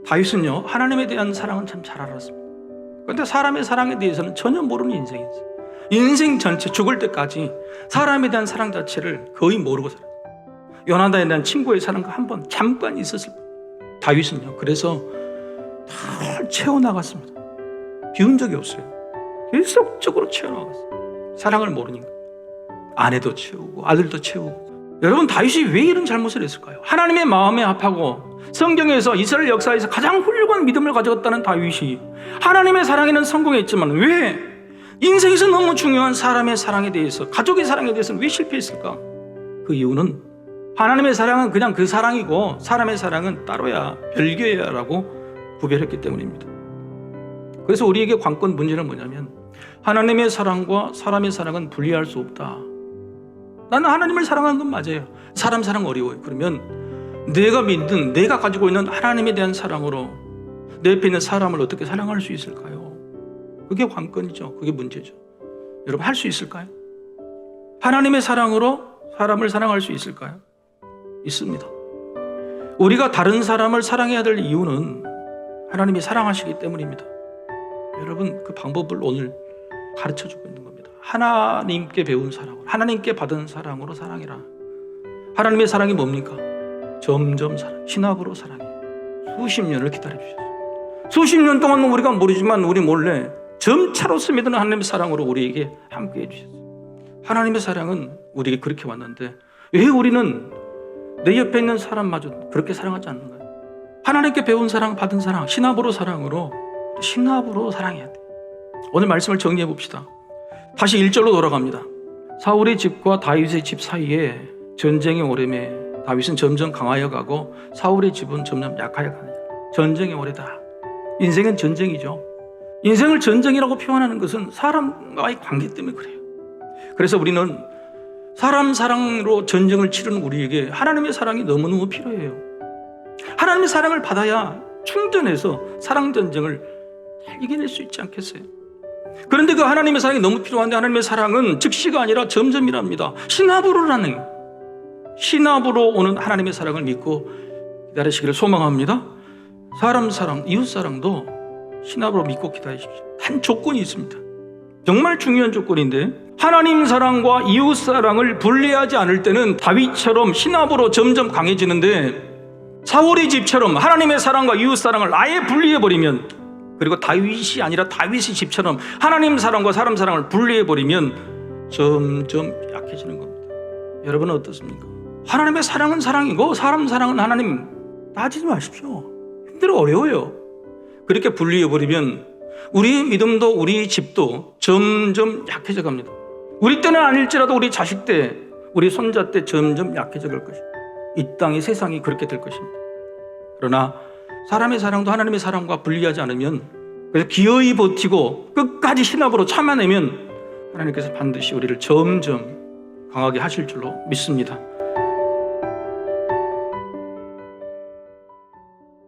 다윗은요, 하나님에 대한 사랑은 참 잘 알았습니다. 그런데 사람의 사랑에 대해서는 전혀 모르는 인생이었어요. 인생 전체 죽을 때까지 사람에 대한 사랑 자체를 거의 모르고 살았어요. 요나단에 대한 친구의 사랑과 한 번 잠깐 있었을 뿐. 다윗은요, 그래서 다 채워나갔습니다. 비운 적이 없어요. 계속적으로 채워나갔어요. 사랑을 모르니까. 아내도 채우고 아들도 채우고. 여러분, 다윗이 왜 이런 잘못을 했을까요? 하나님의 마음에 합하고 성경에서 이스라엘 역사에서 가장 훌륭한 믿음을 가졌다는 다윗이 하나님의 사랑에는 성공했지만 왜 인생에서 너무 중요한 사람의 사랑에 대해서, 가족의 사랑에 대해서는 왜 실패했을까? 그 이유는 하나님의 사랑은 그냥 그 사랑이고 사람의 사랑은 따로야, 별개야 라고 구별했기 때문입니다. 그래서 우리에게 관건 문제는 뭐냐면 하나님의 사랑과 사람의 사랑은 분리할 수 없다. 나는 하나님을 사랑하는 건 맞아요. 사람 사랑 어려워요. 그러면 내가 믿는, 내가 가지고 있는 하나님에 대한 사랑으로 내 옆에 있는 사람을 어떻게 사랑할 수 있을까요? 그게 관건이죠. 그게 문제죠. 여러분, 할 수 있을까요? 하나님의 사랑으로 사람을 사랑할 수 있을까요? 있습니다. 우리가 다른 사람을 사랑해야 될 이유는 하나님이 사랑하시기 때문입니다. 여러분, 그 방법을 오늘 가르쳐주고 있는 겁니다. 하나님께 배운 사랑으로, 하나님께 받은 사랑으로 사랑해라. 하나님의 사랑이 뭡니까? 점점 사랑, 신학으로 사랑해요. 수십 년을 기다려주셨어요. 수십 년 동안 우리가 모르지만 우리 몰래 점차로 스며드는 하나님의 사랑으로 우리에게 함께 해주셨어요. 하나님의 사랑은 우리에게 그렇게 왔는데 왜 우리는 내 옆에 있는 사람마저 그렇게 사랑하지 않는가요? 하나님께 배운 사랑, 받은 사랑, 신합으로 사랑으로, 신합으로 사랑해야 돼요. 오늘 말씀을 정리해 봅시다. 다시 1절로 돌아갑니다. 사울의 집과 다윗의 집 사이에 전쟁의 오름에 다윗은 점점 강하여 가고 사울의 집은 점점 약하여 가느니라. 전쟁의 오래다. 인생은 전쟁이죠. 인생을 전쟁이라고 표현하는 것은 사람과의 관계 때문에 그래요. 그래서 우리는 사람 사랑으로 전쟁을 치르는 우리에게 하나님의 사랑이 너무너무 필요해요. 하나님의 사랑을 받아야 충전해서 사랑 전쟁을 잘 이겨낼 수 있지 않겠어요? 그런데 그 하나님의 사랑이 너무 필요한데 하나님의 사랑은 즉시가 아니라 점점이랍니다. 신합으로라는, 신합으로 오는 하나님의 사랑을 믿고 기다리시기를 소망합니다. 사람 사랑, 이웃 사랑도 신합으로 믿고 기다리십시오. 단 조건이 있습니다. 정말 중요한 조건인데, 하나님 사랑과 이웃 사랑을 분리하지 않을 때는 다윗처럼 신합으로 점점 강해지는데, 사울의 집처럼 하나님의 사랑과 이웃 사랑을 아예 분리해버리면, 그리고 다윗이 아니라 다윗의 집처럼 하나님 사랑과 사람 사랑을 분리해버리면 점점 약해지는 겁니다. 여러분은 어떻습니까? 하나님의 사랑은 사랑이고 사람 사랑은 하나님, 따지지 마십시오. 힘들어, 어려워요. 그렇게 분리해버리면 우리의 믿음도 우리 집도 점점 약해져 갑니다. 우리 때는 아닐지라도 우리 자식 때, 우리 손자 때 점점 약해져 갈 것입니다. 이 땅이, 세상이 그렇게 될 것입니다. 그러나 사람의 사랑도 하나님의 사랑과 분리하지 않으면, 그래서 기어이 버티고 끝까지 신합으로 참아내면 하나님께서 반드시 우리를 점점 강하게 하실 줄로 믿습니다.